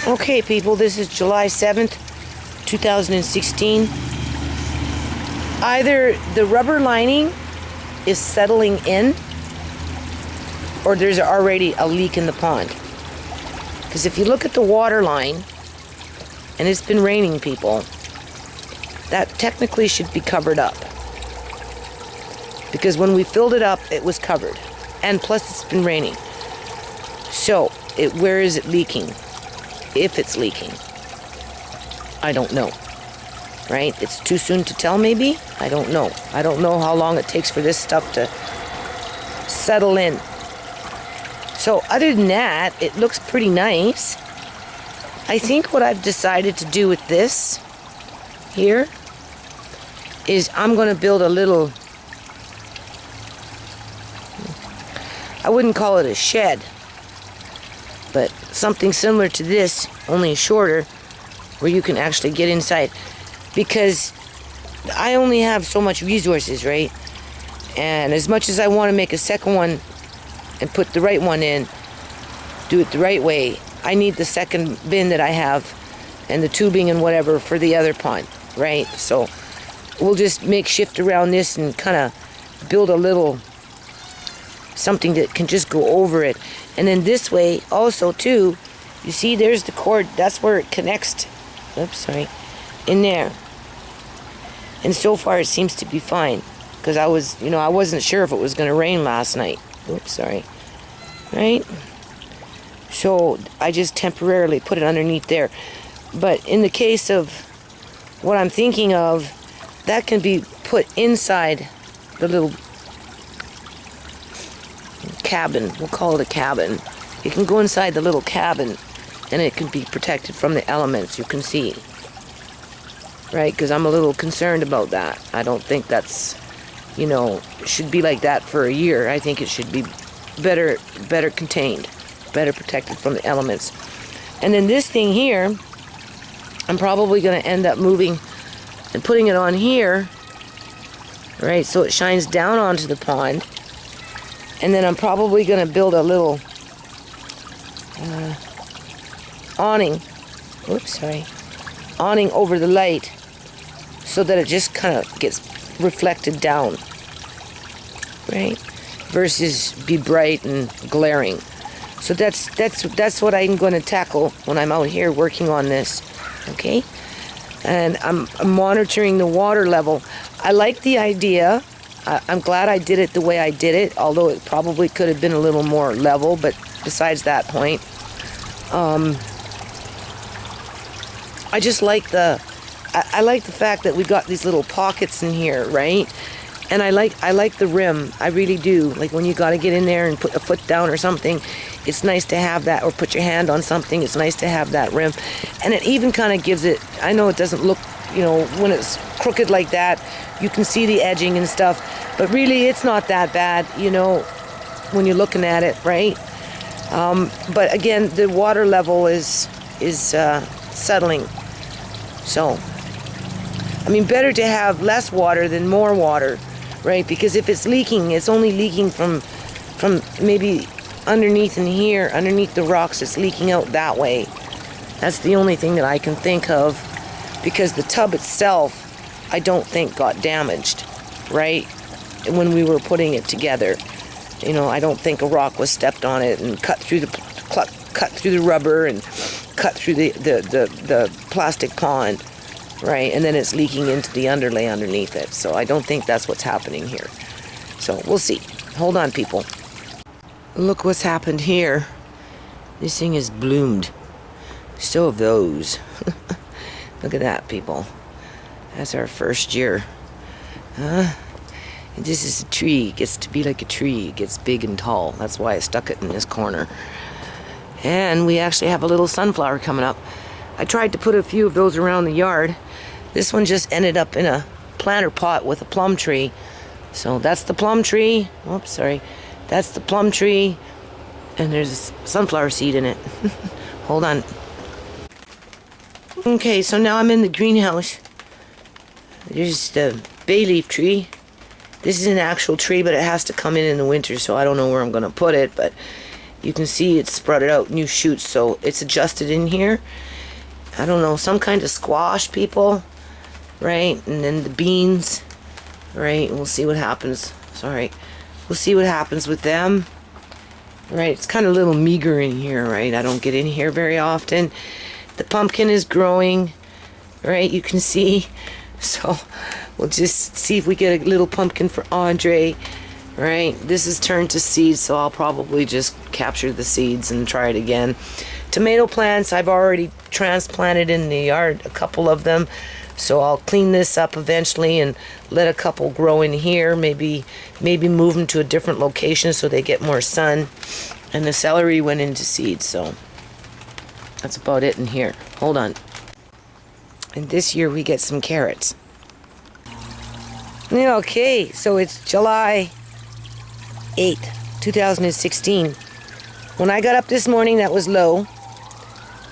Okay, people, this is July 7th, 2016. Either the rubber lining is settling in, or there's already a leak in the pond. Because if you look at the water line, and it's been raining, people, that technically should be covered up. Because when we filled it up, it was covered. And plus, it's been raining. So, where is it leaking? If it's leaking. I don't know. Right? It's too soon to tell, maybe? I don't know. I don't know how long it takes for this stuff to settle in. So, other than that, it looks pretty nice. I think what I've decided to do with this here is I'm going to build a little, I wouldn't call it a shed, but something similar to this, only shorter, where you can actually get inside. Because I only have so much resources, right? And as much as I want to make a second one and put the right one in, do it the right way, I need the second bin that I have and the tubing and whatever for the other pond, right? So we'll just make shift around this and kind of build a little something that can just go over it. And then this way also too, you see there's the cord, that's where it connects, in there. And so far it seems to be fine, because I wasn't sure if it was going to rain last night. Right? So I just temporarily put it underneath there. But in the case of what I'm thinking of, that can be put inside the little cabin. We'll call it a cabin. It can go inside the little cabin, and it can be protected from the elements, you can see. Right? Because I'm a little concerned about that. I don't think that's, should be like that for a year. I think it should be better contained, better protected from the elements. And then this thing here, I'm probably going to end up moving and putting it on here, right, so it shines down onto the pond. And then I'm probably going to build a little awning over the light, so that it just kind of gets reflected down, right, versus be bright and glaring. So that's what I'm going to tackle when I'm out here working on this, okay? And I'm monitoring the water level. I like the idea. I'm glad I did it the way I did it, although it probably could have been a little more level, but besides that point, I just like I like the fact that we got these little pockets in here, right? And I like the rim. I really do. Like when you got to get in there and put a foot down or something, it's nice to have that, or put your hand on something, it's nice to have that rim. And it even kind of gives it, I know it doesn't look, when it's crooked like that, you can see the edging and stuff, but really it's not that bad, when you're looking at it, right? But again, the water level is settling. So, better to have less water than more water, right? Because if it's leaking, it's only leaking from maybe underneath in here, underneath the rocks, it's leaking out that way. That's the only thing that I can think of, because the tub itself, I don't think got damaged, right? When we were putting it together, I don't think a rock was stepped on it and cut through the rubber and cut through the plastic pond, right? And then it's leaking into the underlay underneath it. So I don't think that's what's happening here. So we'll see. Hold on, people. Look what's happened here. This thing is bloomed. So have those. Look at that, people. That's our first year. This is a tree. It gets to be like a tree. It gets big and tall. That's why I stuck it in this corner. And we actually have a little sunflower coming up. I tried to put a few of those around the yard. This one just ended up in a planter pot with a plum tree. So that's the plum tree. Oops, sorry. That's the plum tree. And there's a sunflower seed in it. Hold on. Okay, so now I'm in the greenhouse. There's the bay leaf tree. This is an actual tree, but it has to come in the winter, so I don't know where I'm going to put it. But You can see it's sprouted out new shoots, so it's adjusted in here. I don't know, some kind of squash, people, right? And then the beans, right? And we'll see what happens. Sorry. We'll see what happens with them. Right, it's kind of a little meager in here, right? I don't get in here very often. The pumpkin is growing, right? You can see. So we'll just see if we get a little pumpkin for Andre, right? This is turned to seeds, so I'll probably just capture the seeds and try it again. Tomato plants, I've already transplanted in the yard, a couple of them. So I'll clean this up eventually and let a couple grow in here. Maybe move them to a different location so they get more sun. And the celery went into seed, so that's about it in here. Hold on. And this year we get some carrots. Okay, so it's July 8th, 2016. When I got up this morning, that was low.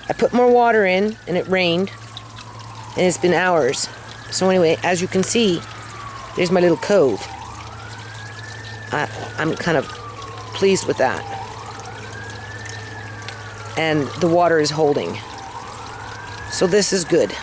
I put more water in, and it rained. And it's been hours. So anyway, as you can see, there's my little cove. I'm kind of pleased with that. And the water is holding. So this is good.